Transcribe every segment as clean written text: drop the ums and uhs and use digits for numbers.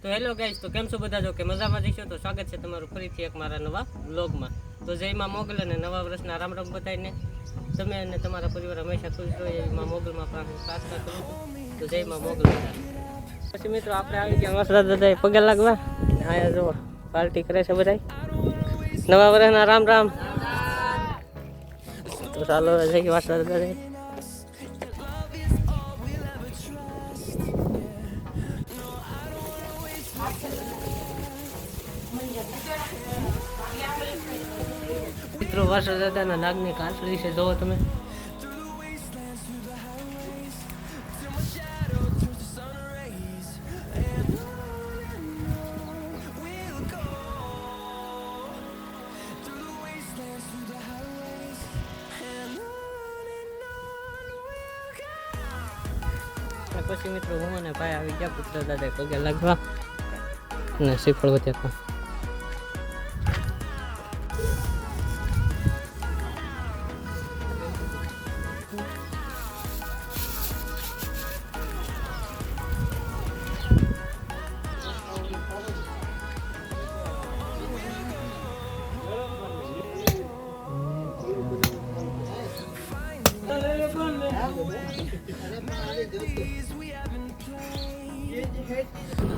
તો hello guys, તો કેમ છો બધા? જો કે મજામાં જઈશો તો સ્વાગત છે તમારું ફરીથી એક મારા નવા વ્લોગમાં. તો જય માં મોગલ અને નવા વર્ષના રામ રામ બતાવીને તમે અને તમારા પરિવાર હંમેશા ખુશ રહો એવી માં મોગલમાં પ્રાર્થના કરું છું. તો જય માં મોગલ. પછી મિત્રો આપણે આવી ગયા મસરા દાદા પગે લાગવા. અહીંયા જો પાર્ટી કરે છે બધા. નવા વર્ષના રામ રામ. તો ચાલો જઈ મસરા દાદા. મિત્રો વર્ષ દાદાના નાગની કાંસળી છે, જોવો તમે. પછી મિત્રો હું અને ભાઈ આવી ગયા પુત્ર દાદા પગે લાગવા અને શ્રીફળ વધ્યા.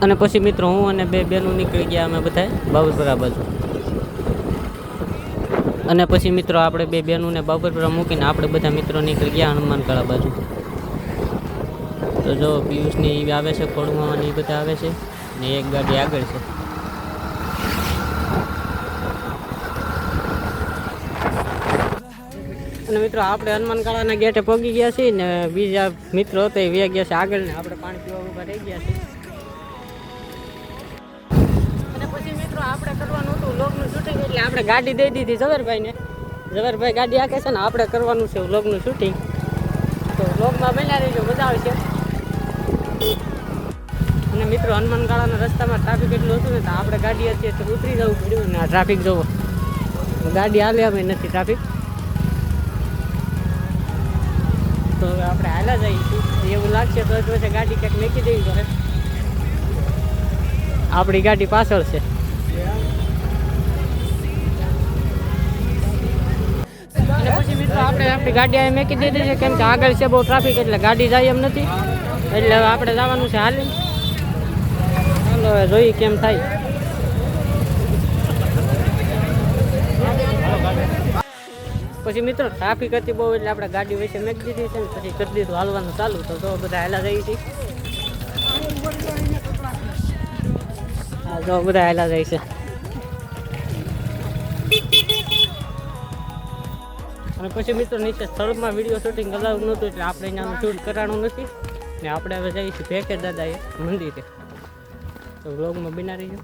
અને પછી મિત્રો હું અને બે બેનો નીકળી ગયા અમે બધા બાબરપુરા બાજુ. અને પછી મિત્રો આપણે બે બેનોને બાબરપુરા મૂકીને આપણે બધા મિત્રો નીકળી ગયા હનુમાનકાળા બાજુ. તો જો પિયુષની આવે છે, ખોડુમાવાની બધા આવે છે ને એક ગાડી આગળ છે. અને મિત્રો આપણે હનુમાનકાળાના ગેટે પહોંચી ગયા છીએ ને બીજા મિત્રો હતા એ વ્યા ગયા છે આગળ ને આપણે પાણી પીવા ઊભા રહી ગયા છીએ. અને પછી મિત્રો આપણે કરવાનું હતું વ્લોગનું શૂટિંગ, એટલે આપણે ગાડી દઈ દીધી ઝવેરભાઈને. ઝવેરભાઈ ગાડી આખે છે ને આપણે કરવાનું છે વ્લોગનું શૂટિંગ. તો વ્લોગમાં બન્યા રહીજો, મજા આવશે. અને મિત્રો હનુમાનકાળાના રસ્તામાં ટ્રાફિક એટલું હતું ને તો આપણે ગાડી હતી તો ઉતરી જવું પડ્યું ને આ ટ્રાફિક જોવો. ગાડી હાલે અમે નથી ટ્રાફિક. તો હવે આપણે હાલા જઈશું. એવું લાગશે તો પછી ગાડી ક્યાંક મેકી દેવી પડે. આપણી ગાડી પાછળ છે. અને પછી મિત્રો આપણે આપણી ગાડી અહીં મેકી દીધી છે, કેમ કે આગળ છે બહુ ટ્રાફિક, એટલે ગાડી જાય એમ નથી. એટલે હવે આપણે જવાનું છે હાલી. ચાલો હવે જોઈએ કેમ થાય. પછી મિત્રો ટ્રાફિક હતી બહુ, એટલે આપણે ગાડી વચ્ચે મેકી દીધી છે ને પછી કરી દીધું હાલવાનું ચાલુ. તો બધા હાલા જઈએ છીએ. હા જો બધા હાલા જાય છે. અને પછી મિત્રો નીચે સ્થળમાં વિડીયો શૂટિંગ અલાઉ નહોતું, એટલે આપણે એનાનું શૂટ કરાવવાનું નથી ને આપણે હવે જઈએ છીએ ભેખે દાદા એ મંદિરે. તો વ્લોગમાં બિના રહીજો.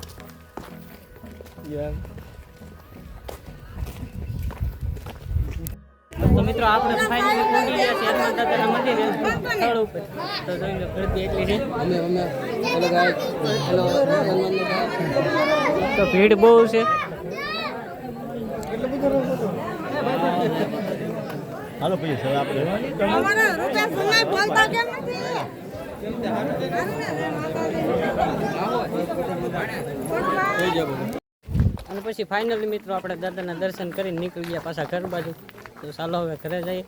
તો મિત્રો આપણે ફાઇનલી પહોંચી ગયા છીએ હનુમાન દાદાના મંદિરે સ્થળ ઉપર. તો જોઈ લો ભીડ એટલી છે. તો ભીડ બહુ છે. હાલો પછી સર આપણે અને પછી ફાઇનલી મિત્રો આપણે દાદાના દર્શન કરીને નીકળી ગયા પાછા ઘર બાજુ. તો ચાલો હવે ઘરે જઈએ.